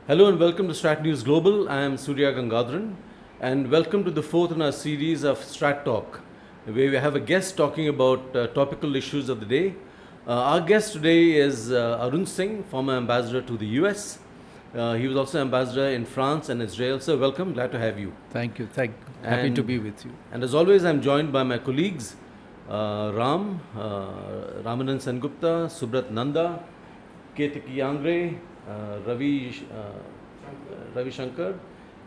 Hello and welcome to Strat News Global. I am Surya Gangadharan and welcome to the fourth in our series of Strat Talk, where we have a guest talking about topical issues of the day. Our guest today is Arun Singh, former ambassador to the US. He was also ambassador in France and Israel. So welcome, glad to have you. Thank you. Happy to be with you. And as always, I'm joined by my colleagues Ramanand Sengupta, Subrat Nanda, Ketaki Yangre, Ravi Shankar,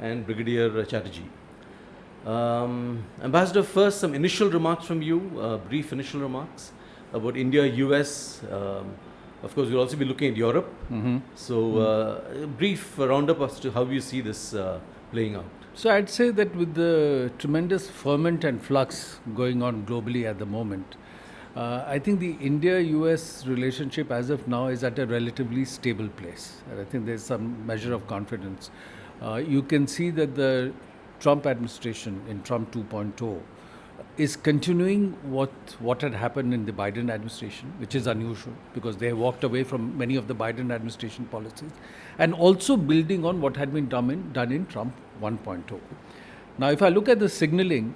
and Brigadier Chatterjee. Ambassador, first some initial remarks from you, brief initial remarks about India, US. Of course, we'll also be looking at Europe. So, a brief roundup as to how you see this playing out. So I'd say that with the tremendous ferment and flux going on globally at the moment, I think the India-US relationship as of now is at a relatively stable place. And I think there's some measure of confidence. You can see that the Trump administration in Trump 2.0 is continuing what had happened in the Biden administration, which is unusual because they walked away from many of the Biden administration policies, and also building on what had been done in Trump 1.0. Now, if I look at the signaling,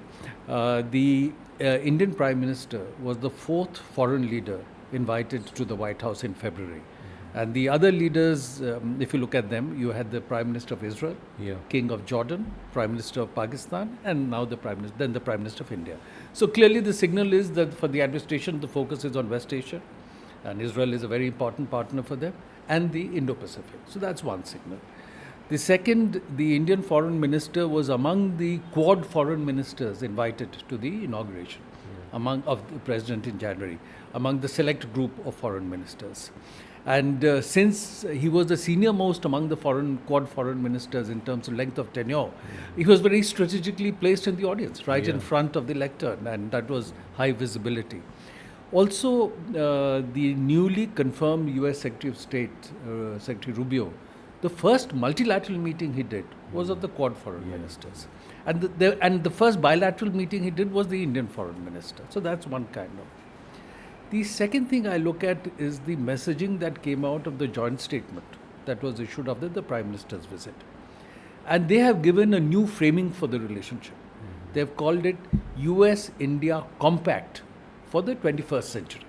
the Indian Prime Minister was the fourth foreign leader invited to the White House in February. And the other leaders, if you look at them, you had the Prime Minister of Israel, King of Jordan, Prime Minister of Pakistan, and now the Prime Minister of India. So clearly the signal is that for the administration, the focus is on West Asia, and Israel is a very important partner for them, and the Indo-Pacific. So that's one signal. The second, the Indian Foreign Minister was among the Quad foreign ministers invited to the inauguration of the President in January, among the select group of foreign ministers. And since he was the senior most among the Quad foreign ministers in terms of length of tenure, he was very strategically placed in the audience, right in front of the lectern, and that was high visibility. Also, the newly confirmed US Secretary of State, Secretary Rubio, the first multilateral meeting he did was of the Quad foreign ministers. And the first bilateral meeting he did was the Indian foreign minister. So that's one kind of. The second thing I look at is the messaging that came out of the joint statement that was issued after the Prime Minister's visit. And they have given a new framing for the relationship. They've called it US-India Compact for the 21st century.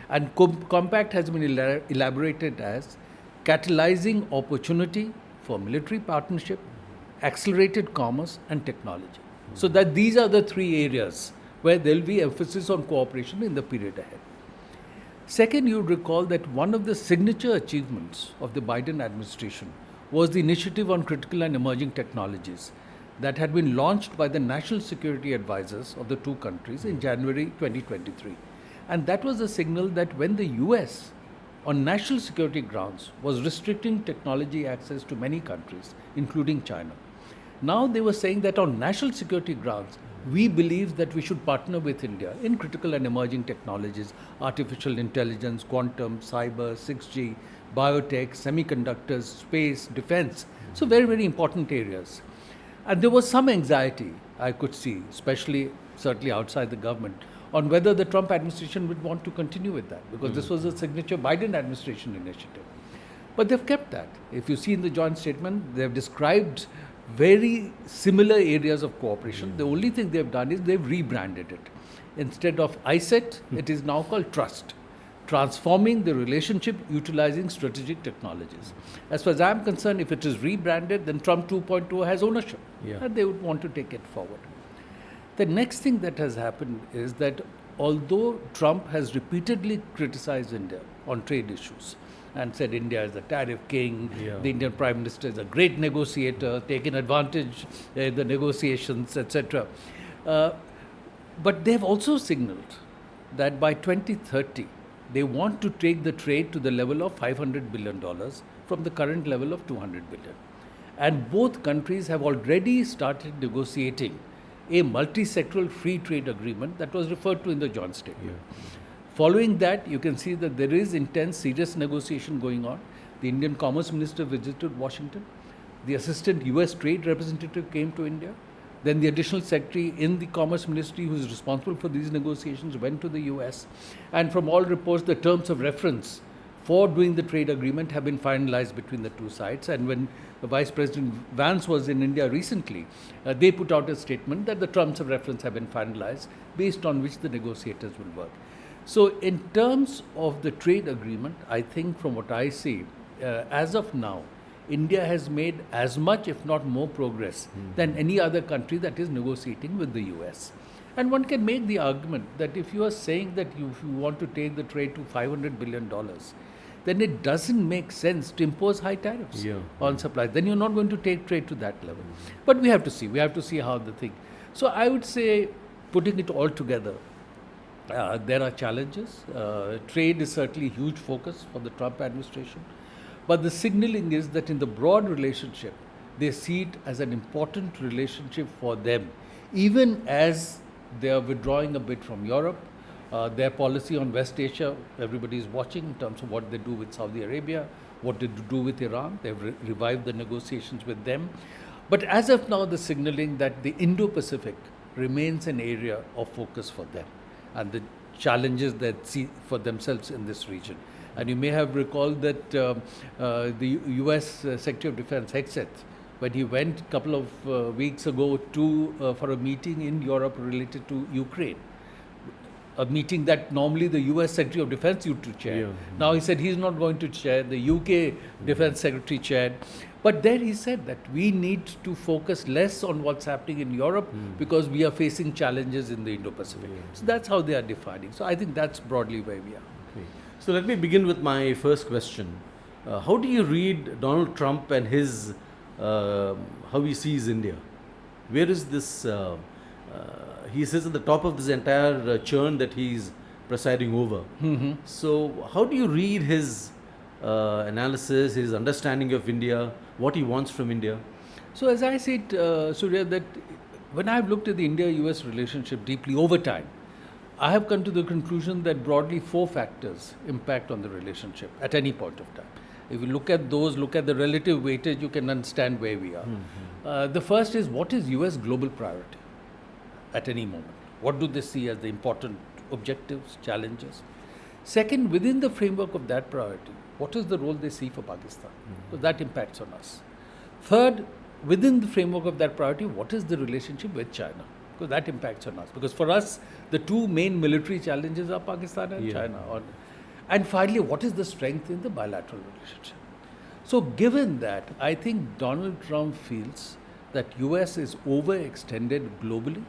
And Compact has been elaborated as catalyzing opportunity for military partnership, accelerated commerce and technology. So that these are the three areas where there will be emphasis on cooperation in the period ahead. Second, you recall that one of the signature achievements of the Biden administration was the initiative on critical and emerging technologies that had been launched by the national security advisors of the two countries in January 2023. And that was a signal that when the US on national security grounds was restricting technology access to many countries, including China. Now they were saying that on national security grounds, we believe that we should partner with India in critical and emerging technologies, artificial intelligence, quantum, cyber, 6G, biotech, semiconductors, space, defense. So very, very important areas. And there was some anxiety I could see, especially certainly outside the government, on whether the Trump administration would want to continue with that, because this was a signature Biden administration initiative. But they've kept that. If you see in the joint statement, they've described very similar areas of cooperation. The only thing they've done is they've rebranded it. Instead of ISET, it is now called Trust, transforming the relationship utilizing strategic technologies. As far as I'm concerned, if it is rebranded, then Trump 2.0 has ownership, and they would want to take it forward. The next thing that has happened is that although Trump has repeatedly criticized India on trade issues and said India is the tariff king, the Indian Prime Minister is a great negotiator, taken advantage in the negotiations, etc. But they've also signaled that by 2030, they want to take the trade to the level of $500 billion from the current level of $200 billion. And both countries have already started negotiating a multi-sectoral free trade agreement that was referred to in the joint statement. Following that, you can see that there is intense, serious negotiation going on. The Indian Commerce Minister visited Washington. The Assistant US Trade Representative came to India. Then the Additional Secretary in the Commerce Ministry, who is responsible for these negotiations, went to the US. And from all reports, the terms of reference for doing the trade agreement have been finalized between the two sides. And when the Vice President Vance was in India recently, they put out a statement that the terms of reference have been finalized, based on which the negotiators will work. So in terms of the trade agreement, I think from what I see, as of now, India has made as much, if not more, progress than any other country that is negotiating with the US. And one can make the argument that if you are saying that if you want to take the trade to $500 billion, then it doesn't make sense to impose high tariffs on supplies. Then you're not going to take trade to that level. But we have to see. We have to see how the thing. So I would say, putting it all together, there are challenges. Trade is certainly a huge focus for the Trump administration. But the signaling is that in the broad relationship, they see it as an important relationship for them, even as they are withdrawing a bit from Europe. Their policy on West Asia, everybody is watching in terms of what they do with Saudi Arabia, what they do with Iran. They've revived the negotiations with them. But as of now, the signaling that the Indo-Pacific remains an area of focus for them and the challenges they see for themselves in this region. And you may have recalled that the US Secretary of Defense, Hexeth, when he went a couple of weeks ago for a meeting in Europe related to Ukraine, a meeting that normally the US Secretary of Defense used to chair. Now he said he's not going to chair, the UK Defense Secretary chaired. But there he said that we need to focus less on what's happening in Europe because we are facing challenges in the Indo-Pacific. So that's how they are defining. So I think that's broadly where we are. Okay. So let me begin with my first question. How do you read Donald Trump and his how he sees India? Where is this? He says at the top of this entire churn that he's presiding over. So how do you read his analysis, his understanding of India, what he wants from India? So as I said, Surya, that when I've looked at the India-US relationship deeply over time, I have come to the conclusion that broadly 4 factors impact on the relationship at any point of time. If you look at those, look at the relative weightage, you can understand where we are. The first is, what is US global priority at any moment? What do they see as the important objectives, challenges? Second, within the framework of that priority, what is the role they see for Pakistan? So that impacts on us. Third, within the framework of that priority, what is the relationship with China? Because that impacts on us. Because for us, the 2 main military challenges are Pakistan and China. And finally, what is the strength in the bilateral relationship? So given that, I think Donald Trump feels that US is overextended globally,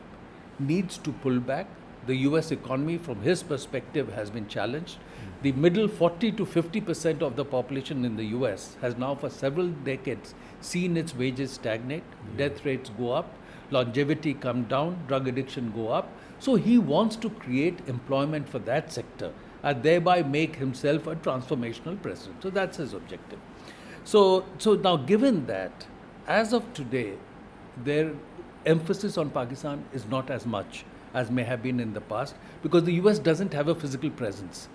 needs to pull back. The US economy, from his perspective, has been challenged. The middle 40 to 50% of the population in the US has now for several decades seen its wages stagnate, death rates go up, longevity come down, drug addiction go up. So he wants to create employment for that sector and thereby make himself a transformational president. So that's his objective. So now given that, as of today, their emphasis on Pakistan is not as much as may have been in the past, because the US doesn't have a physical presence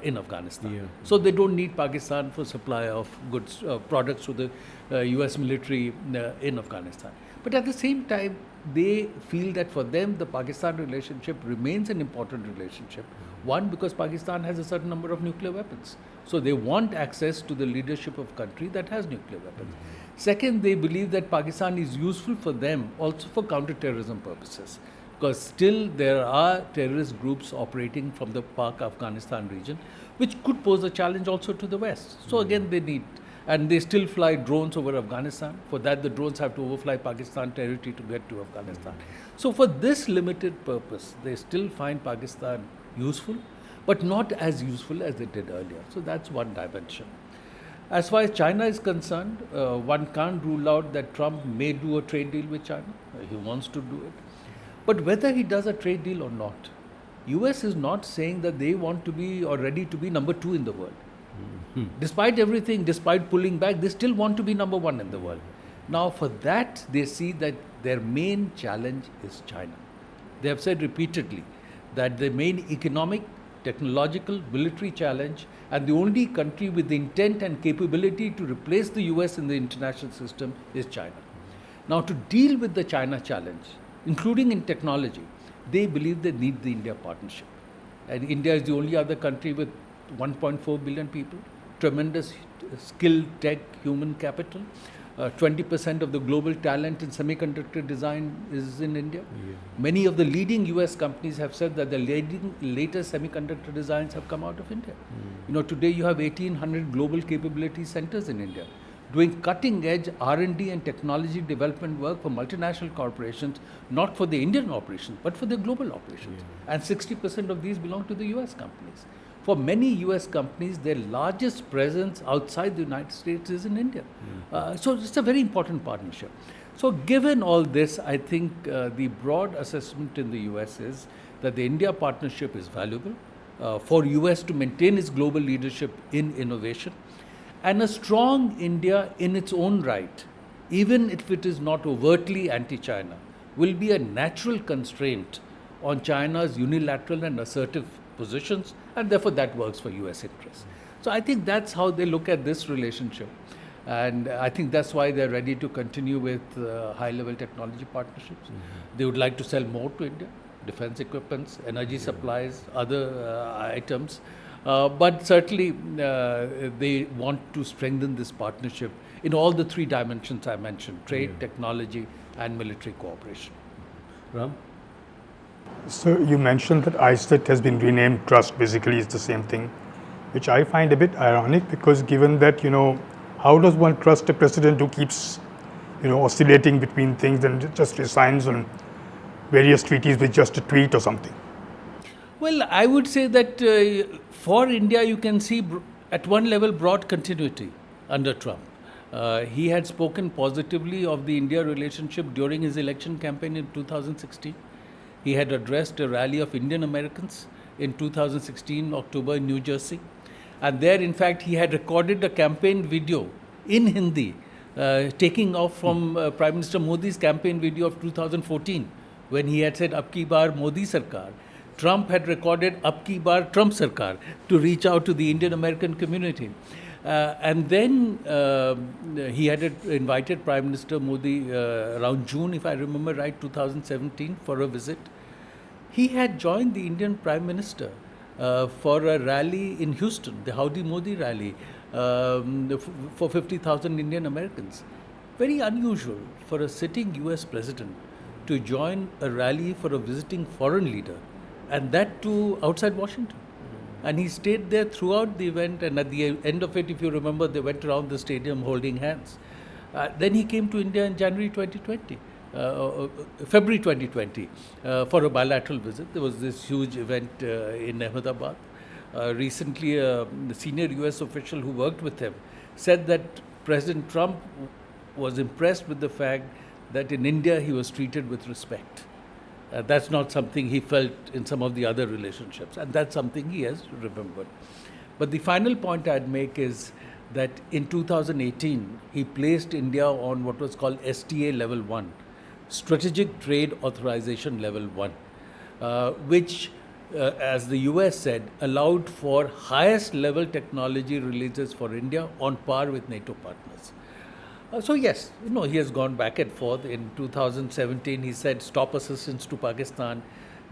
in Afghanistan. So they don't need Pakistan for supply of goods, products to the US military in Afghanistan. But at the same time, they feel that for them, the Pakistan relationship remains an important relationship. One, because Pakistan has a certain number of nuclear weapons. So they want access to the leadership of a country that has nuclear weapons. Second, they believe that Pakistan is useful for them also for counterterrorism purposes, because still there are terrorist groups operating from the Pak Afghanistan region, which could pose a challenge also to the West. So again, they need, and they still fly drones over Afghanistan. For that, the drones have to overfly Pakistan territory to get to Afghanistan. So for this limited purpose, they still find Pakistan useful, but not as useful as they did earlier. So that's one dimension. As far as China is concerned, one can't rule out that Trump may do a trade deal with China. He wants to do it. But whether he does a trade deal or not, US is not saying that they want to be or ready to be number 2 in the world. Despite everything, despite pulling back, they still want to be number 1 in the world. Now for that, they see that their main challenge is China. They have said repeatedly that the main economic, technological, military challenge, and the only country with the intent and capability to replace the US in the international system is China. Now to deal with the China challenge, including in technology, they believe they need the India partnership. And India is the only other country with 1.4 billion people, tremendous skill, tech, human capital. 20% of the global talent in semiconductor design is in India. Yeah. Many of the leading US companies have said that the latest semiconductor designs have come out of India. Today you have 1,800 global capability centers in India, doing cutting-edge R&D and technology development work for multinational corporations, not for the Indian operations, but for the global operations. And 60% of these belong to the US companies. For many US companies, their largest presence outside the United States is in India. So it's a very important partnership. So given all this, I think the broad assessment in the US is that the India partnership is valuable for US to maintain its global leadership in innovation. And a strong India in its own right, even if it is not overtly anti-China, will be a natural constraint on China's unilateral and assertive positions, and therefore that works for US interests. So I think that's how they look at this relationship. And I think that's why they're ready to continue with high-level technology partnerships. They would like to sell more to India, defense equipments, energy supplies, other items. But certainly they want to strengthen this partnership in all the three dimensions I mentioned: trade, technology, and military cooperation. Ram? So you mentioned that ISET has been renamed Trust. Basically, it's the same thing, which I find a bit ironic, because given that, how does one trust a president who keeps, oscillating between things and just resigns on various treaties with just a tweet or something? Well, I would say that for India, you can see at one level broad continuity under Trump. He had spoken positively of the India relationship during his election campaign in 2016. He had addressed a rally of Indian Americans in 2016, October, in New Jersey. And there, in fact, he had recorded a campaign video in Hindi, taking off from Prime Minister Modi's campaign video of 2014, when he had said, "Ab ki baar Modi Sarkar." Trump had recorded "Ab ki baar Trump Sarkar" to reach out to the Indian American community. And then he had invited Prime Minister Modi around June, if I remember right, 2017, for a visit. He had joined the Indian Prime Minister for a rally in Houston, the Howdy Modi rally, for 50,000 Indian Americans. Very unusual for a sitting US president to join a rally for a visiting foreign leader, and that too outside Washington. And he stayed there throughout the event, and at the end of it, if you remember, they went around the stadium holding hands. Then he came to India in January 2020, February 2020, for a bilateral visit. There was this huge event in Ahmedabad. Recently, the senior US official who worked with him said that President Trump was impressed with the fact that in India he was treated with respect. That's not something he felt in some of the other relationships, and that's something he has remembered. But the final point I'd make is that in 2018, he placed India on what was called STA Level 1, Strategic Trade Authorization Level 1, which, as the US said, allowed for highest level technology releases for India on par with NATO partners. So yes, he has gone back and forth. In 2017, he said, "Stop assistance to Pakistan."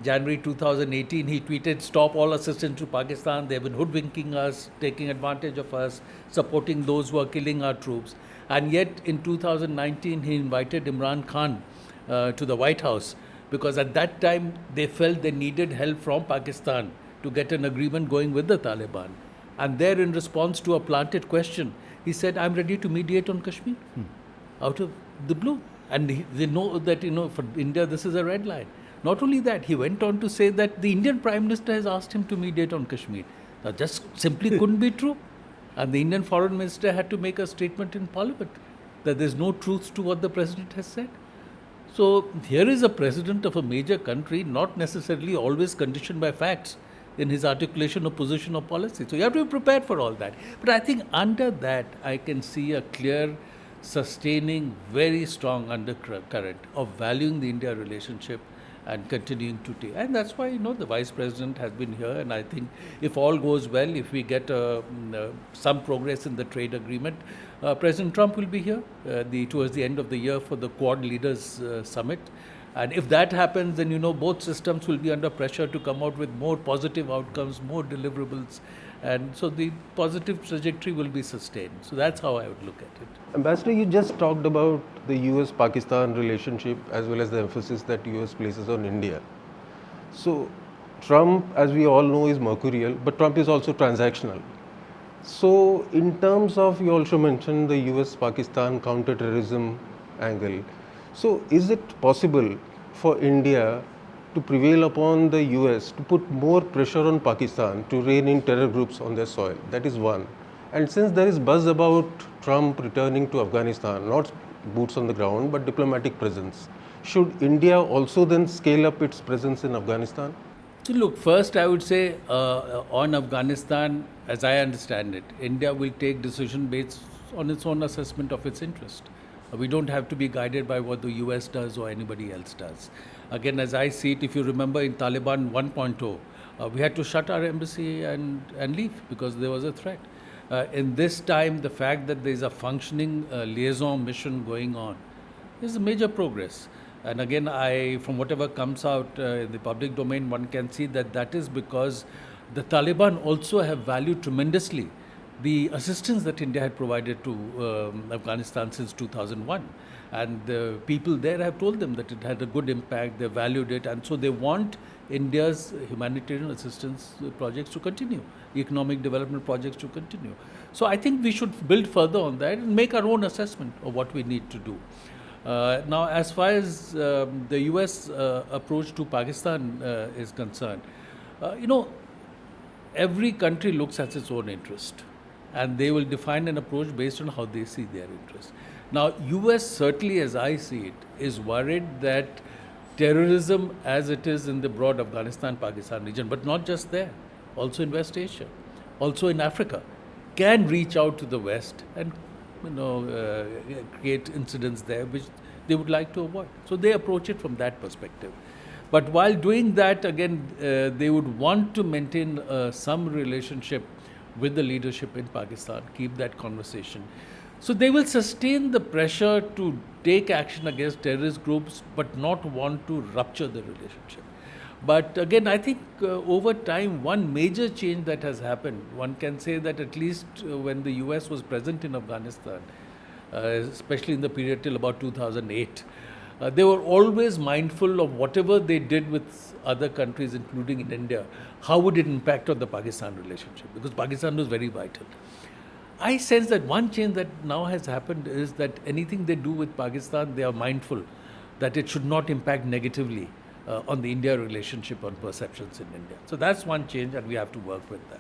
January 2018, he tweeted, "Stop all assistance to Pakistan. They've been hoodwinking us, taking advantage of us, supporting those who are killing our troops." And yet, in 2019, he invited Imran Khan to the White House, because at that time, they felt they needed help from Pakistan to get an agreement going with the Taliban. And there, in response to a planted question, he said, "I'm ready to mediate on Kashmir," out of the blue. And they know that, for India, this is a red line. Not only that, he went on to say that the Indian Prime Minister has asked him to mediate on Kashmir. That just simply couldn't be true. And the Indian Foreign Minister had to make a statement in Parliament that there's no truth to what the President has said. So here is a President of a major country, not necessarily always conditioned by facts in his articulation of position or policy. So you have to be prepared for all that. But I think under that, I can see a clear, sustaining, very strong undercurrent of valuing the India relationship and continuing to take. And that's why, the Vice President has been here. And I think if all goes well, if we get some progress in the trade agreement, President Trump will be here towards the end of the year for the Quad Leaders Summit. And if that happens, then both systems will be under pressure to come out with more positive outcomes, more deliverables, and so the positive trajectory will be sustained. So that's how I would look at it. Ambassador, you just talked about the US-Pakistan relationship as well as the emphasis that US places on India. So Trump, as we all know, is mercurial, but Trump is also transactional. So in terms of, you also mentioned the US-Pakistan counter-terrorism angle. So is it possible for India to prevail upon the US to put more pressure on Pakistan to rein in terror groups on their soil? That is one. And since there is buzz about Trump returning to Afghanistan, not boots on the ground, but diplomatic presence, should India also then scale up its presence in Afghanistan? So look, first I would say on Afghanistan, as I understand it, India will take decision based on its own assessment of its interest. We don't have to be guided by what the US does or anybody else does. Again, as I see it, if you remember in Taliban 1.0, we had to shut our embassy and leave because there was a threat. In this time, the fact that there is a functioning liaison mission going on is a major progress. And again, from whatever comes out in the public domain, one can see that that is because the Taliban also have valued tremendously the assistance that India had provided to Afghanistan since 2001. And the people there have told them that it had a good impact, they valued it, and so they want India's humanitarian assistance projects to continue, economic development projects to continue. So I think we should build further on that and make our own assessment of what we need to do. Now, as far as the US approach to Pakistan is concerned, every country looks at its own interest, and they will define an approach based on how they see their interest. Now, US certainly, as I see it, is worried that terrorism as it is in the broad Afghanistan-Pakistan region, but not just there, also in West Asia, also in Africa, can reach out to the West and create incidents there which they would like to avoid. So they approach it from that perspective. But while doing that, again, they would want to maintain some relationship with the leadership in Pakistan, keep that conversation. So they will sustain the pressure to take action against terrorist groups, but not want to rupture the relationship. But again, I think over time, one major change that has happened, one can say that at least when the US was present in Afghanistan, especially in the period till about 2008, they were always mindful of whatever they did with other countries, including in India, how would it impact on the Pakistan relationship, because Pakistan was very vital. I sense that one change that now has happened is that anything they do with Pakistan, they are mindful that it should not impact negatively on the India relationship, on perceptions in India. So that's one change, and we have to work with that.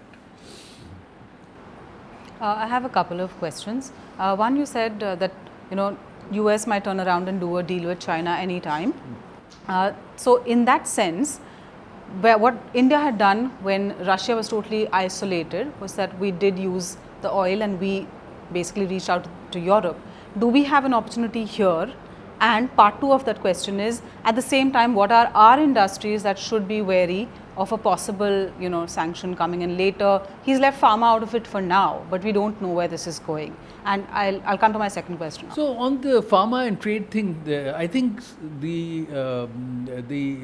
I have a couple of questions. One, you said that US might turn around and do a deal with China anytime. So in that sense, what India had done when Russia was totally isolated was that we did use the oil and we basically reached out to Europe. Do we have an opportunity here? And part two of that question is, at the same time, what are our industries that should be wary of a possible, sanction coming in later? He's left pharma out of it for now, but we don't know where this is going. And I'll come to my second question now. So on the pharma and trade thing, I think the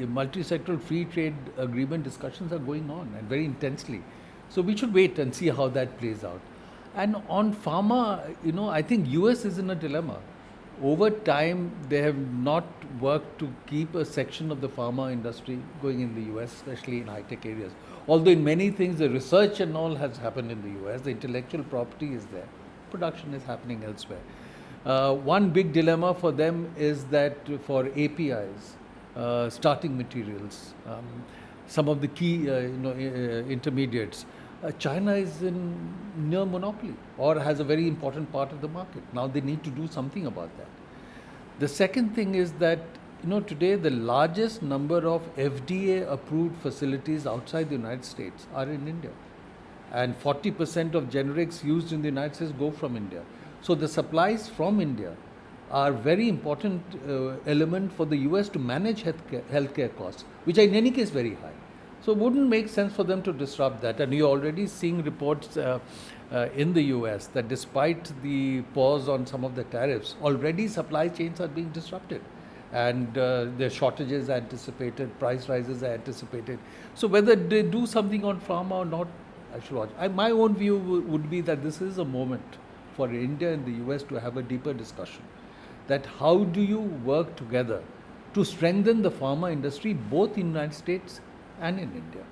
multi-sectoral free trade agreement discussions are going on and very intensely. So we should wait and see how that plays out. And on pharma, I think US is in a dilemma. Over time, they have not worked to keep a section of the pharma industry going in the US, especially in high-tech areas. Although in many things, the research and all has happened in the US, the intellectual property is there, production is happening elsewhere. One big dilemma for them is that for APIs, starting materials, some of the key intermediates, China is in near monopoly or has a very important part of the market. Now they need to do something about that. The second thing is that today the largest number of FDA approved facilities outside the United States are in India, and 40% of generics used in the United States go from India. So the supplies from India are very important element for the US to manage healthcare costs, which are in any case very high. So it wouldn't make sense for them to disrupt that. And you're already seeing reports in the US that despite the pause on some of the tariffs, already supply chains are being disrupted. and their shortages are anticipated, price rises are anticipated. So whether they do something on pharma or not, I should watch. My own view would be that this is a moment for India and the US to have a deeper discussion. That how do you work together to strengthen the pharma industry both in the United States and in India?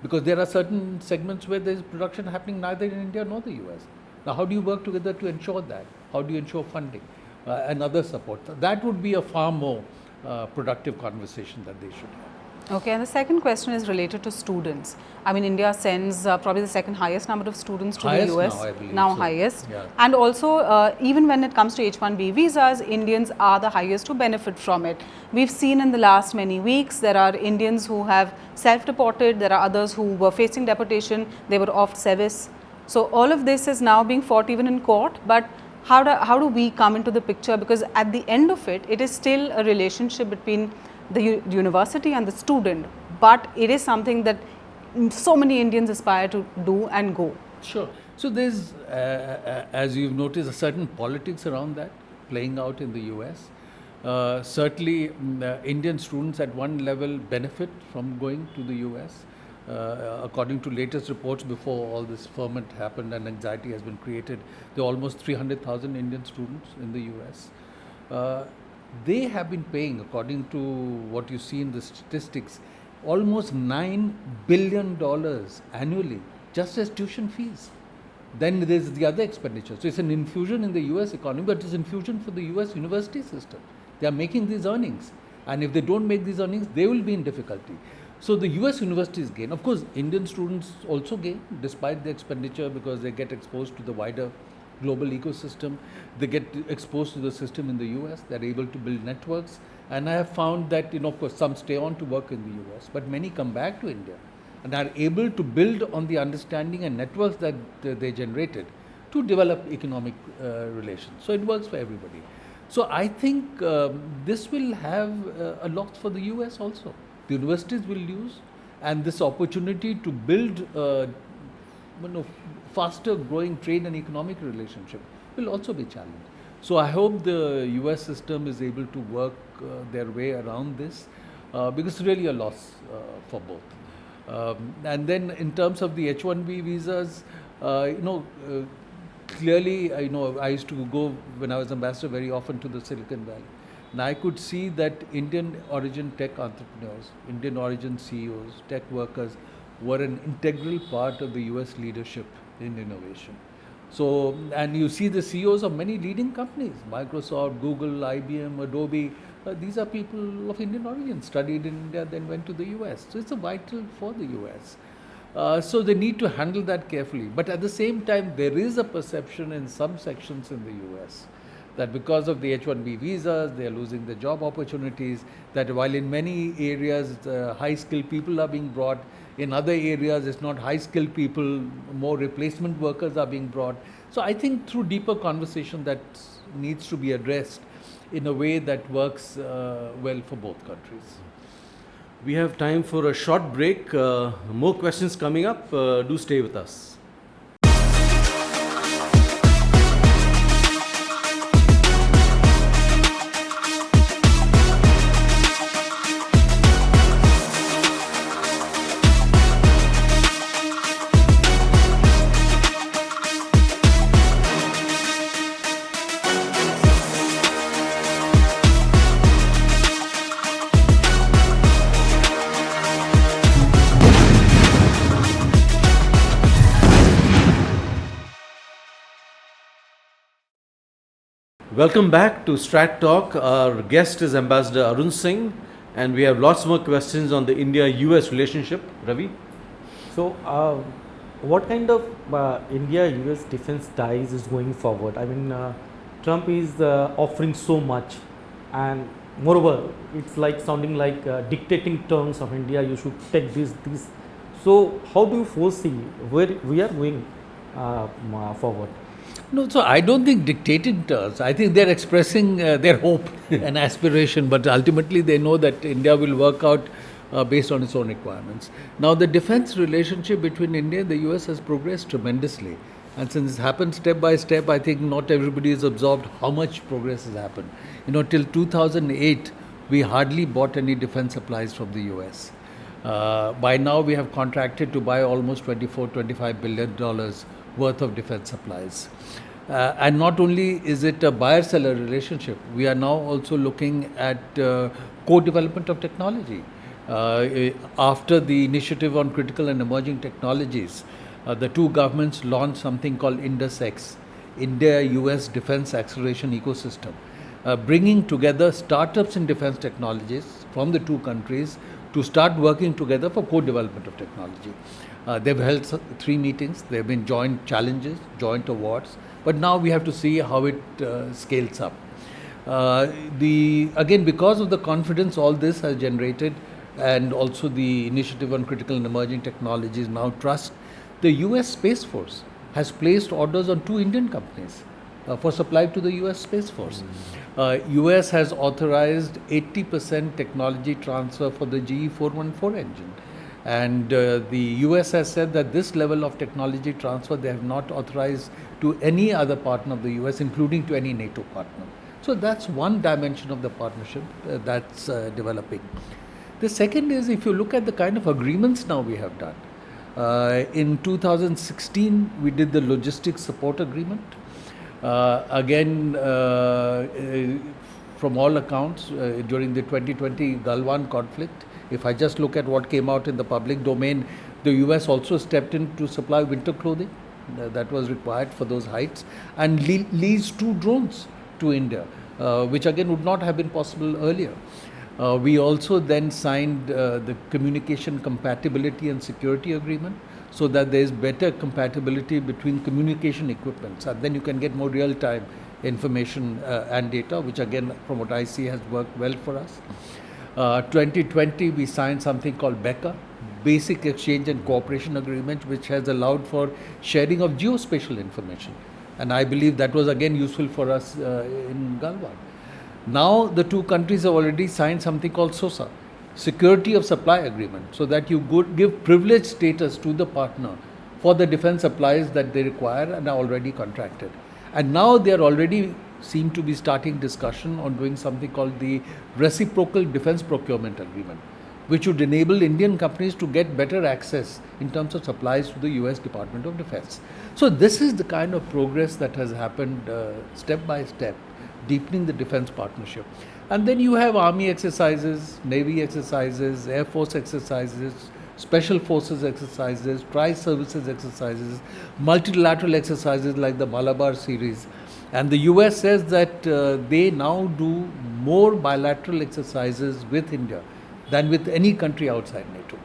Because there are certain segments where there is production happening neither in India nor the US. Now, how do you work together to ensure that? How do you ensure funding and other support? That would be a far more productive conversation that they should have. Okay, and the second question is related to students. I mean, India sends probably the second highest number of students to Highest the US. now, I believe so. Highest. Yeah. And also, even when it comes to H-1B visas, Indians are the highest who benefit from it. We've seen in the last many weeks, there are Indians who have self-deported, there are others who were facing deportation, they were off service. So all of this is now being fought even in court, but how do we come into the picture? Because at the end of it, it is still a relationship between the university and the student, but it is something that so many Indians aspire to do and go. Sure. So there's, as you've noticed, a certain politics around that playing out in the US. Certainly, Indian students at one level benefit from going to the US. According to latest reports, before all this ferment happened and anxiety has been created, there are almost 300,000 Indian students in the US. They have been paying, according to what you see in the statistics, almost $9 billion annually just as tuition fees. Then there's the other expenditure. So it's an infusion in the US economy, but it's infusion for the US university system. They are making these earnings. And if they don't make these earnings, they will be in difficulty. So the US universities gain. Of course, Indian students also gain despite the expenditure because they get exposed to the wider global ecosystem. They get exposed to the system in the US. They're able to build networks. And I have found that, of course, some stay on to work in the US, but many come back to India and are able to build on the understanding and networks that they generated to develop economic relations. So it works for everybody. So I think this will have a lot for the US also. The universities will use, and this opportunity to build faster growing trade and economic relationship will also be challenged. So I hope the US system is able to work their way around this because it's really a loss for both. And then in terms of the H-1B visas, clearly, I used to go when I was ambassador very often to the Silicon Valley. And I could see that Indian origin tech entrepreneurs, Indian origin CEOs, tech workers were an integral part of the US leadership in innovation. So, and you see the CEOs of many leading companies, Microsoft, Google, IBM, Adobe, these are people of Indian origin, studied in India, then went to the US. So it's a vital for the US. So they need to handle that carefully. But at the same time, there is a perception in some sections in the US that because of the H-1B visas, they are losing their job opportunities, that while in many areas high-skilled people are being brought, in other areas it's not high-skilled people, more replacement workers are being brought. So I think through deeper conversation that needs to be addressed in a way that works well for both countries. We have time for a short break. More questions coming up. Do stay with us. Welcome back to Strat Talk. Our guest is Ambassador Arun Singh, and we have lots more questions on the India-US relationship. Ravi? So, what kind of India-US defense ties is going forward? I mean, Trump is offering so much, and moreover, it's like sounding like dictating terms of India. You should take this. So, how do you foresee where we are going forward? No, so I don't think dictated terms. I think they're expressing their hope and aspiration, but ultimately they know that India will work out based on its own requirements. Now, the defense relationship between India and the US has progressed tremendously. And since it's happened step by step, I think not everybody has absorbed how much progress has happened. Till 2008, we hardly bought any defense supplies from the US. By now, we have contracted to buy almost $24-25 billion worth of defense supplies. And not only is it a buyer-seller relationship, we are now also looking at co-development of technology. After the initiative on critical and emerging technologies, the two governments launched something called IndusX, India-US Defense Acceleration Ecosystem, bringing together startups in defense technologies from the two countries to start working together for co-development of technology. They've held 3 meetings, there have been joint challenges, joint awards, but now we have to see how it scales up. Again, because of the confidence all this has generated, and also the initiative on critical and emerging technologies, now trust, the US Space Force has placed orders on 2 Indian companies for supply to the US Space Force. US has authorized 80% technology transfer for the GE 414 engine. And the US has said that this level of technology transfer they have not authorized to any other partner of the US, including to any NATO partner. So that's one dimension of the partnership that's developing. The second is, if you look at the kind of agreements now we have done. In 2016, we did the logistics support agreement. Again, from all accounts, during the 2020 Galwan conflict, if I just look at what came out in the public domain, the US also stepped in to supply winter clothing that was required for those heights, and leased 2 drones to India, which again would not have been possible earlier. We also then signed the communication compatibility and security agreement, so that there is better compatibility between communication equipments, and then you can get more real-time information and data, which again, from what I see, has worked well for us. 2020, we signed something called BECA, Basic Exchange and Cooperation Agreement, which has allowed for sharing of geospatial information. And I believe that was again useful for us in Galwan. Now the 2 countries have already signed something called SOSA, Security of Supply Agreement, so that you give privileged status to the partner for the defense supplies that they require and are already contracted. And now they are already seem to be starting discussion on doing something called the Reciprocal Defense Procurement Agreement, which would enable Indian companies to get better access in terms of supplies to the US Department of Defense. So this is the kind of progress that has happened step by step, deepening the defense partnership. And then you have army exercises, navy exercises, air force exercises, special forces exercises, tri-services exercises, multilateral exercises like the Malabar series. And the US says that they now do more bilateral exercises with India than with any country outside NATO.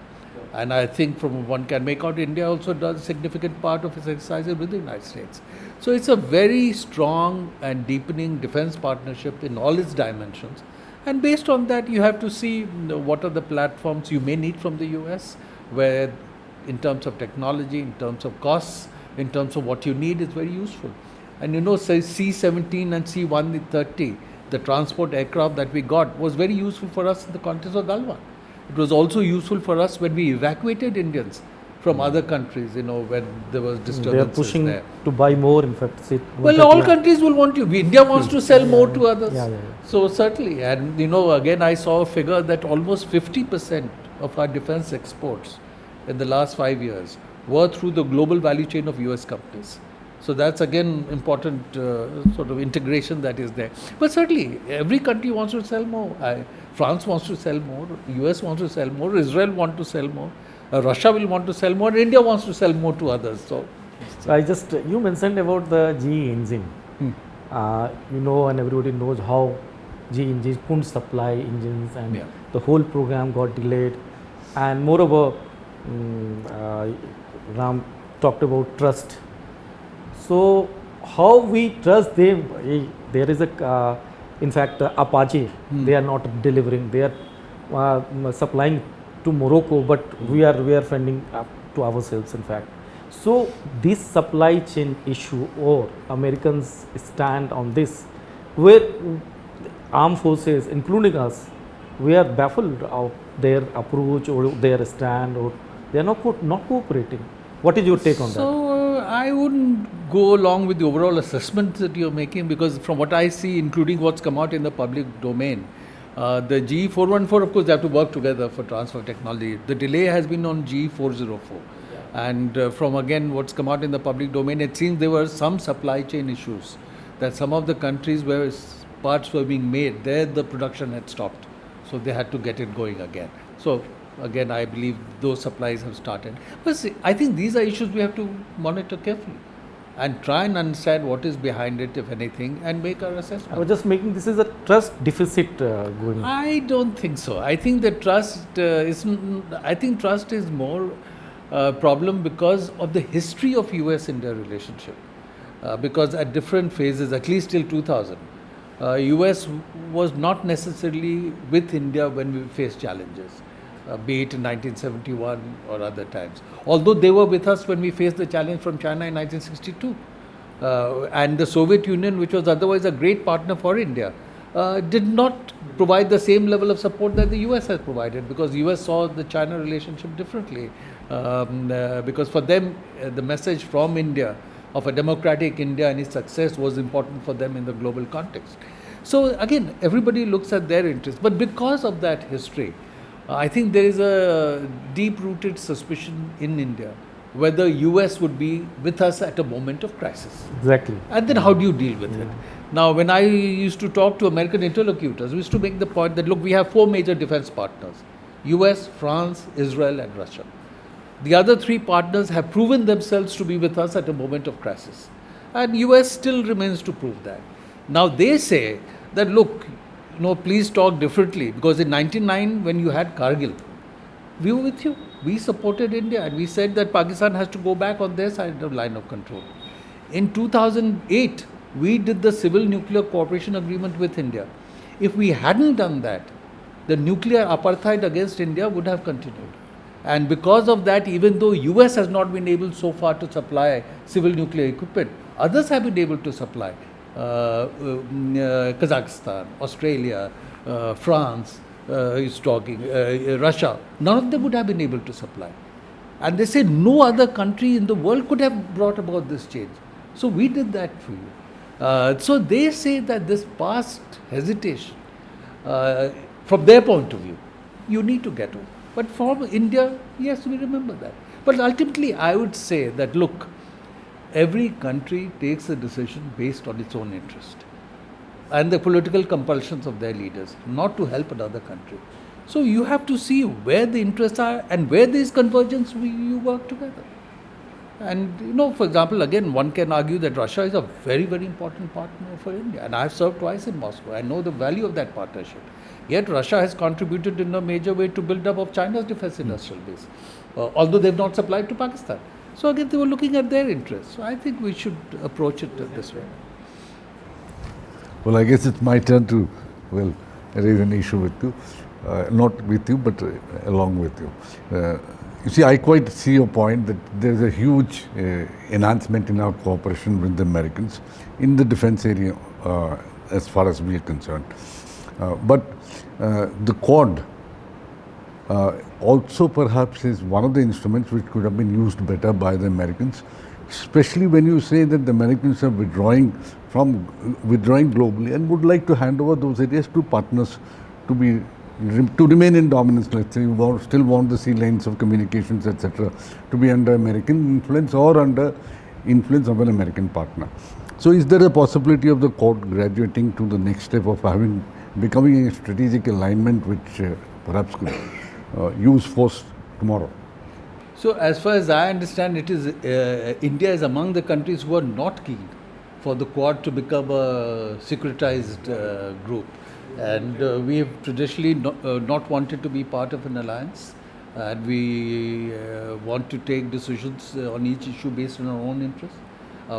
And I think from one can make out India also does a significant part of its exercises with the United States. So it's a very strong and deepening defense partnership in all its dimensions. And based on that, you have to see what are the platforms you may need from the US, where in terms of technology, in terms of costs, in terms of what you need is very useful. And you know, say C-17 and C-130, the transport aircraft that we got was very useful for us in the context of Galwan. It was also useful for us when we evacuated Indians from other countries, you know, when there was disturbances they are pushing there. to buy more, in fact. Well, all countries will want you. India wants to sell more to others. Yeah. So certainly, and you know, again, I saw a figure that almost 50% of our defense exports in the last 5 years were through the global value chain of US companies. So that's again important sort of integration that is there. But certainly, every country wants to sell more. France wants to sell more, US wants to sell more, Israel wants to sell more, Russia will want to sell more, India wants to sell more to others. So I just, you mentioned about the GE engine. You know, and everybody knows how GE engines couldn't supply engines, and the whole program got delayed. And moreover, Ram talked about trust. So how we trust them? There is a, in fact, Apache, they are not delivering. They are supplying to Morocco, but we are funding up to ourselves, in fact. So this supply chain issue, or Americans stand on this, where armed forces, including us, we are baffled of their approach or their stand, or they are not cooperating. What is your take on that? So I wouldn't go along with the overall assessment that you're making, because from what I see, including what's come out in the public domain, The GE414, of course, they have to work together for transfer of technology. The delay has been on GE404. And from again what's come out in the public domain, it seems there were some supply chain issues, that some of the countries where parts were being made, there the production had stopped. So they had to get it going again. So again, I believe those supplies have started. But see, I think these are issues we have to monitor carefully and try and understand what is behind it, if anything, and make our assessment. I was just making this is a trust deficit going. I don't think so. I think the trust trust is more problem because of the history of US-India relationship. Because at different phases, at least till 2000, US was not necessarily with India when we faced challenges, be it in 1971 or other times. Although they were with us when we faced the challenge from China in 1962. And the Soviet Union, which was otherwise a great partner for India, did not provide the same level of support that the US has provided, because US saw the China relationship differently. Because for them, the message from India of a democratic India and its success was important for them in the global context. So again, everybody looks at their interests. But because of that history, I think there is a deep-rooted suspicion in India whether US would be with us at a moment of crisis. Exactly. And then how do you deal with it? Now, when I used to talk to American interlocutors, we used to make the point that, look, we have 4 major defense partners: US, France, Israel and Russia. The other 3 partners have proven themselves to be with us at a moment of crisis. And US still remains to prove that. Now, they say that, look, please talk differently, because in 1999, when you had Kargil, we were with you. We supported India and we said that Pakistan has to go back on their side of line of control. In 2008, we did the civil nuclear cooperation agreement with India. If we hadn't done that, the nuclear apartheid against India would have continued. And because of that, even though US has not been able so far to supply civil nuclear equipment, others have been able to supply. Kazakhstan, Australia, France, Russia, none of them would have been able to supply. And they say no other country in the world could have brought about this change. So we did that for you. So they say that this past hesitation, from their point of view, you need to get over. But for India, yes, we remember that. But ultimately, I would say that, look, every country takes a decision based on its own interest and the political compulsions of their leaders, not to help another country. So you have to see where the interests are, and where there is convergence, you work together. And for example, again, one can argue that Russia is a very, very important partner for India. And I have served twice in Moscow. I know the value of that partnership. Yet Russia has contributed in a major way to build up of China's defense industrial base, although they have not supplied to Pakistan. So again, they were looking at their interests. So I think we should approach it this way. Well, I guess it's my turn to, raise an issue with you. Not with you, but along with you. You see, I quite see your point that there's a huge enhancement in our cooperation with the Americans in the defense area as far as we are concerned. But the Quad also perhaps is one of the instruments which could have been used better by the Americans, especially when you say that the Americans are withdrawing globally and would like to hand over those areas to partners to remain in dominance. Let's say you still want the sea lanes of communications, etc., to be under American influence or under influence of an American partner. So is there a possibility of the Quad graduating to the next step of becoming a strategic alignment which perhaps could use force tomorrow? So as far as I understand, it is India is among the countries who are not keen for the Quad to become a securitized group. And we have traditionally not wanted to be part of an alliance, and we want to take decisions on each issue based on our own interests.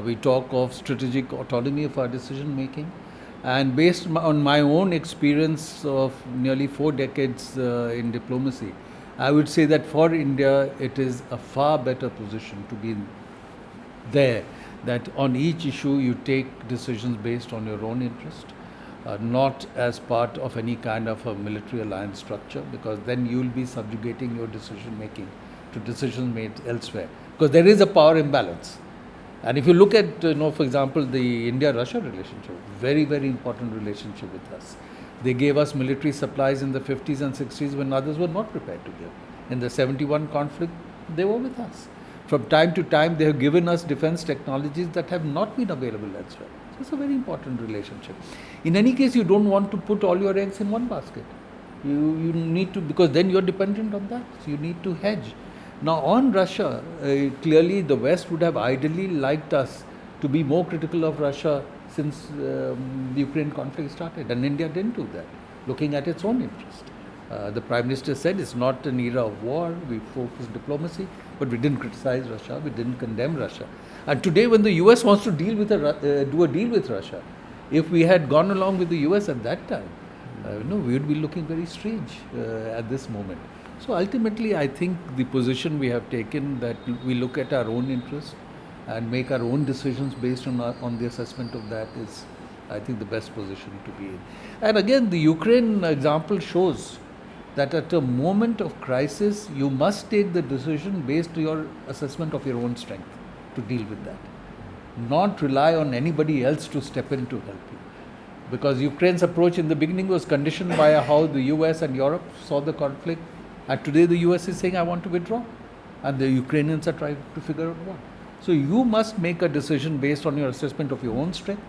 We talk of strategic autonomy of our decision making, and based on my own experience of nearly 4 decades in diplomacy, I would say that for India it is a far better position to be there, that on each issue you take decisions based on your own interest. Not as part of any kind of a military alliance structure, because then you will be subjugating your decision making to decisions made elsewhere, because there is a power imbalance. And if you look at, for example, the India-Russia relationship, very, very important relationship with us. They gave us military supplies in the 50s and 60s when others were not prepared to give. In the 71 conflict, they were with us. From time to time, they have given us defense technologies that have not been available elsewhere. So it's a very important relationship. In any case, you don't want to put all your eggs in one basket. You need to, because then you're dependent on that. So you need to hedge. Now on Russia, clearly the West would have ideally liked us to be more critical of Russia since the Ukraine conflict started, and India didn't do that, looking at its own interest. The Prime Minister said it's not an era of war, we focus diplomacy, but we didn't criticize Russia, we didn't condemn Russia. And today when the US wants to deal with do a deal with Russia, if we had gone along with the US at that time, we would be looking very strange at this moment. So ultimately, I think the position we have taken that we look at our own interests and make our own decisions based on the assessment of that is, I think, the best position to be in. And again, the Ukraine example shows that at a moment of crisis, you must take the decision based on your assessment of your own strength to deal with that. Not rely on anybody else to step in to help you. Because Ukraine's approach in the beginning was conditioned by how the US and Europe saw the conflict. And today the US is saying, I want to withdraw. And the Ukrainians are trying to figure out what. So you must make a decision based on your assessment of your own strength.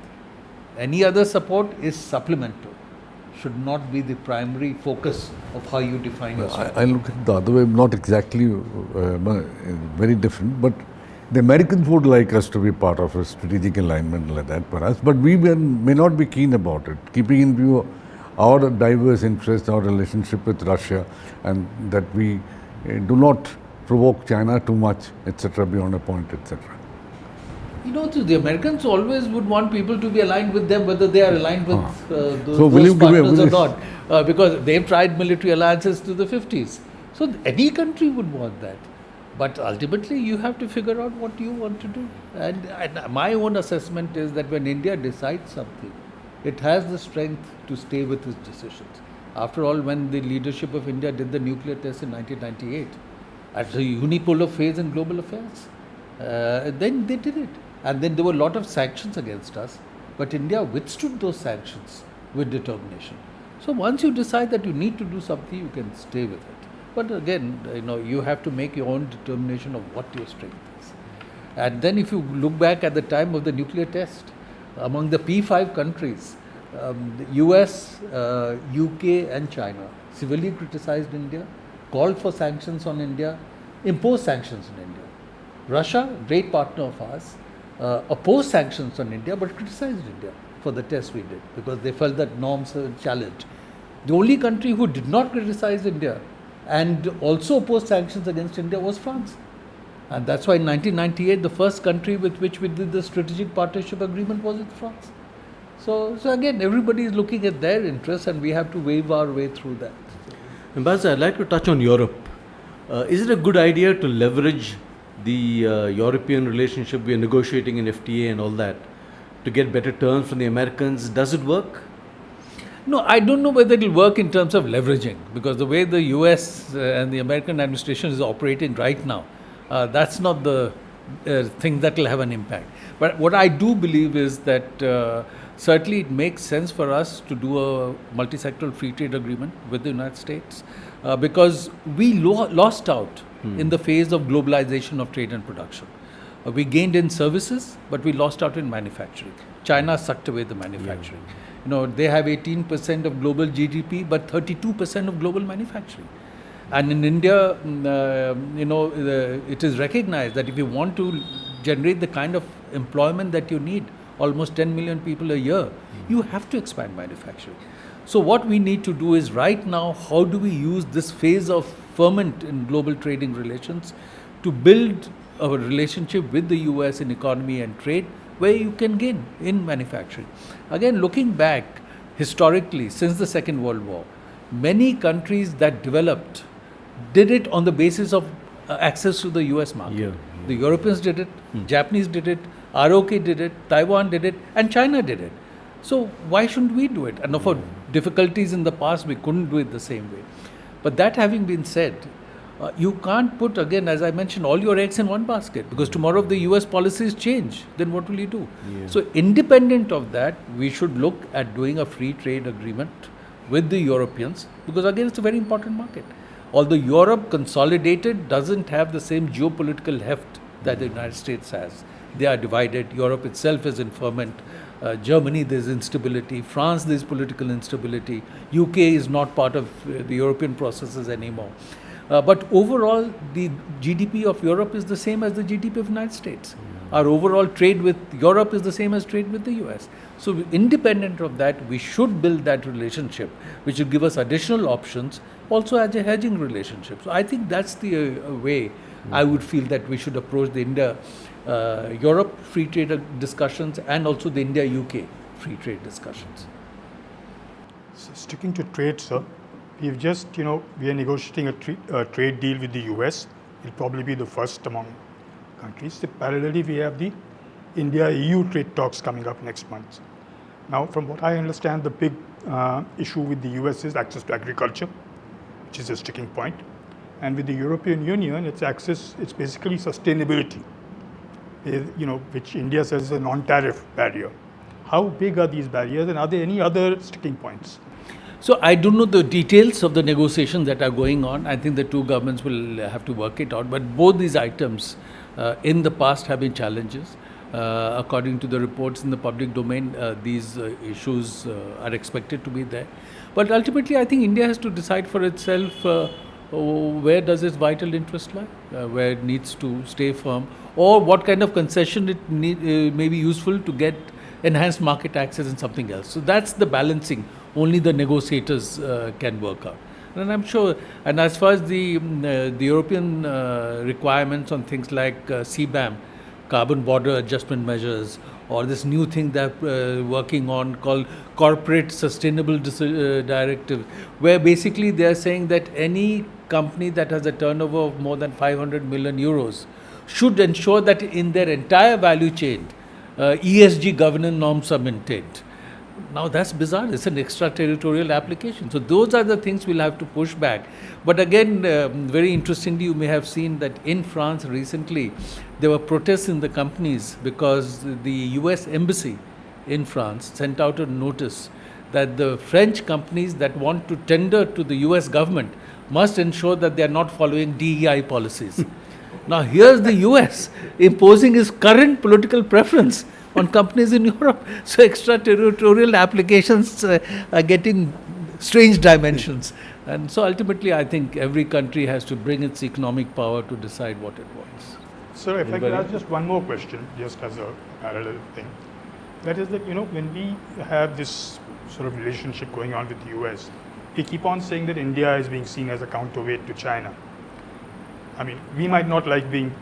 Any other support is supplemental, should not be the primary focus of how you define your strength. I look at it the other way, not exactly very different, but the Americans would like us to be part of a strategic alignment like that perhaps, but we may not be keen about it, keeping in view our diverse interests, our relationship with Russia, and that we do not provoke China too much, etc., beyond a point, etc. The Americans always would want people to be aligned with them, whether they are aligned with those partners or not, because they've tried military alliances to the 50s. So any country would want that. But ultimately, you have to figure out what you want to do. And my own assessment is that when India decides something, it has the strength to stay with its decisions. After all, when the leadership of India did the nuclear test in 1998, at the unipolar phase in global affairs, then they did it. And then there were a lot of sanctions against us, but India withstood those sanctions with determination. So once you decide that you need to do something, you can stay with it. But again, you have to make your own determination of what your strength is. And then if you look back at the time of the nuclear test, among the P5 countries, the US, UK and China severely criticized India, called for sanctions on India, imposed sanctions on India. Russia, great partner of ours, opposed sanctions on India but criticized India for the test we did because they felt that norms were challenged. The only country who did not criticize India and also opposed sanctions against India was France. And that's why in 1998, the first country with which we did the strategic partnership agreement was with France. So again, everybody is looking at their interests and we have to wave our way through that. Ambassador, I'd like to touch on Europe. Is it a good idea to leverage the European relationship we are negotiating in FTA and all that to get better terms from the Americans? Does it work? No, I don't know whether it will work in terms of leveraging, because the way the US and the American administration is operating right now, that's not the thing that will have an impact. But what I do believe is that certainly it makes sense for us to do a multi-sectoral free trade agreement with the United States because we lost out in the phase of globalization of trade and production. We gained in services, but we lost out in manufacturing. China sucked away the manufacturing. They have 18% of global GDP, but 32% of global manufacturing. And in India, it is recognized that if you want to generate the kind of employment that you need, almost 10 million people a year, you have to expand manufacturing. So what we need to do is right now, how do we use this phase of ferment in global trading relations to build a relationship with the US in economy and trade where you can gain in manufacturing. Again, looking back historically, since the Second World War, many countries that developed did it on the basis of access to the US market. The Europeans did it, Japanese did it, ROK did it, Taiwan did it, and China did it. So why shouldn't we do it? And for difficulties in the past, we couldn't do it the same way. But that having been said, you can't put, again, as I mentioned, all your eggs in one basket, because tomorrow if the US policies change, then what will you do? So independent of that, we should look at doing a free trade agreement with the Europeans, because again it's a very important market. Although Europe consolidated doesn't have the same geopolitical heft that the United States has. They are divided. Europe itself is in ferment. Germany, there's instability. France, there's political instability. UK is not part of the European processes anymore. But overall, the GDP of Europe is the same as the GDP of the United States. Our overall trade with Europe is the same as trade with the US. So independent of that, we should build that relationship, which will give us additional options, also as a hedging relationship. So I think that's the way I would feel that we should approach the India-Europe free trade discussions and also the India-UK free trade discussions. So sticking to trade, sir, we've just, we are negotiating a trade deal with the US. It'll probably be the first among countries. So parallelly, we have the India-EU trade talks coming up next month. Now, from what I understand, the big issue with the US is access to agriculture, which is a sticking point. And with the European Union, it's basically sustainability, which India says is a non-tariff barrier. How big are these barriers, and are there any other sticking points? So I don't know the details of the negotiations that are going on. I think the two governments will have to work it out. But both these items in the past have been challenges. According to the reports in the public domain, these issues are expected to be there. But ultimately, I think India has to decide for itself where does its vital interest lie, where it needs to stay firm, or what kind of concession it may be useful to get enhanced market access and something else. So that's the balancing only the negotiators can work out. And I'm sure, and as far as the European requirements on things like CBAM, carbon border adjustment measures, or this new thing that working on called corporate sustainable directive, where basically they are saying that any company that has a turnover of more than 500 million euros should ensure that in their entire value chain, ESG governance norms are maintained. Now that's bizarre. It's an extraterritorial application. So those are the things we'll have to push back. But again, very interestingly, you may have seen that in France recently, there were protests in the companies because the US embassy in France sent out a notice that the French companies that want to tender to the US government must ensure that they are not following DEI policies. Now here's the US imposing its current political preference on companies in Europe. So extraterritorial applications are getting strange dimensions. And so ultimately, I think every country has to bring its economic power to decide what it wants. Sir, if I could ask just one more question, just as a parallel thing. That is that, when we have this sort of relationship going on with the US, we keep on saying that India is being seen as a counterweight to China. I mean, we might not like being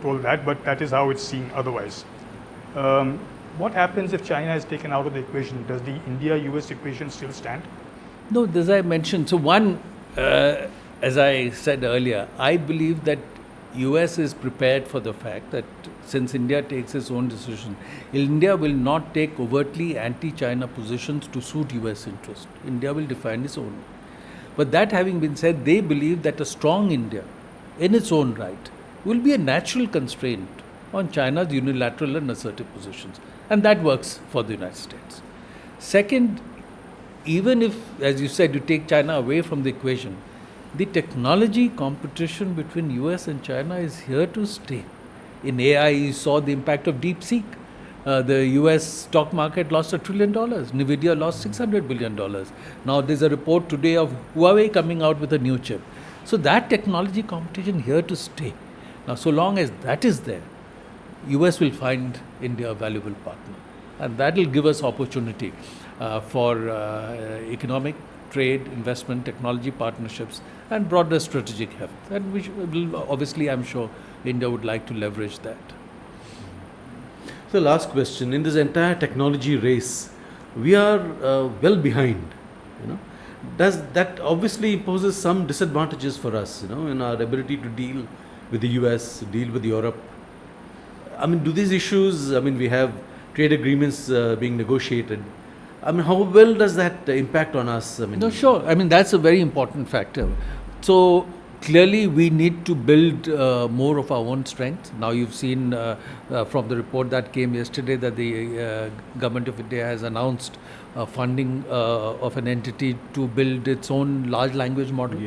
told that, but that is how it's seen otherwise. What happens if China is taken out of the equation? Does the India-US equation still stand? No, as I mentioned, so one, as I said earlier, I believe that US is prepared for the fact that since India takes its own decision, India will not take overtly anti-China positions to suit US interest. India will define its own. But that having been said, they believe that a strong India, in its own right, will be a natural constraint on China's unilateral and assertive positions. And that works for the United States. Second, even if, as you said, you take China away from the equation, the technology competition between US and China is here to stay. In AI, you saw the impact of DeepSeek. The US stock market lost $1 trillion. NVIDIA lost $600 billion. Now there's a report today of Huawei coming out with a new chip. So that technology competition here to stay. Now so long as that is there, US will find India a valuable partner. And that will give us opportunity for economic, trade, investment, technology partnerships, and broader strategic heft. And which will obviously, I'm sure, India would like to leverage that. So last question, in this entire technology race, we are well behind, Does that obviously imposes some disadvantages for us, in our ability to deal with the US, deal with Europe? I mean, do these issues, we have trade agreements being negotiated. How well does that impact on us? No, sure. That's a very important factor. So clearly, we need to build more of our own strength. Now, you've seen from the report that came yesterday that the government of India has announced funding of an entity to build its own large language model.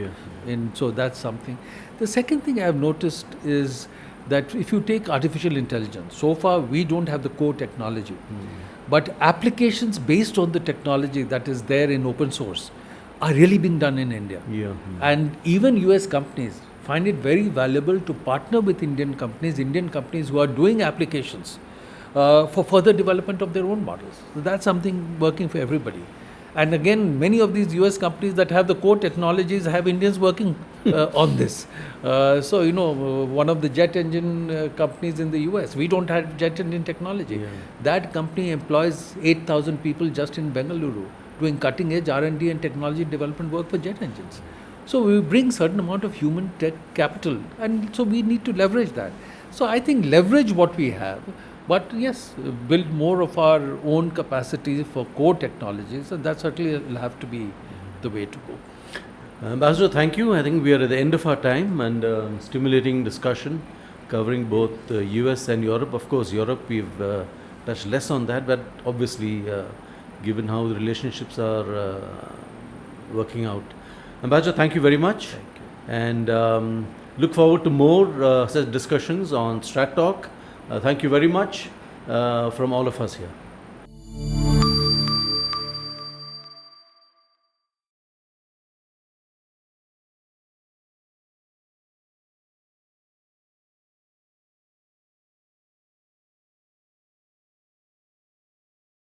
So that's something. The second thing I've noticed is that if you take artificial intelligence, so far we don't have the core technology, but applications based on the technology that is there in open source are really being done in India. And even US companies find it very valuable to partner with Indian companies who are doing applications for further development of their own models. So that's something working for everybody. And again, many of these US companies that have the core technologies have Indians working on this. So, you know, one of the jet engine companies in the US, we don't have jet engine technology. That company employs 8,000 people just in Bengaluru, doing cutting edge R&D and technology development work for jet engines. So we bring certain amount of human tech capital, and so we need to leverage that. So I think leverage what we have, but yes, build more of our own capacities for core technologies, and that certainly will have to be the way to go. Ambassador, thank you. I think we are at the end of our time, and stimulating discussion covering both the US and Europe. Of course, Europe we've touched less on that, but obviously given how the relationships are working out. Ambassador, thank you very much. Thank you. And look forward to more such discussions on Strat Talk. Thank you very much from all of us here.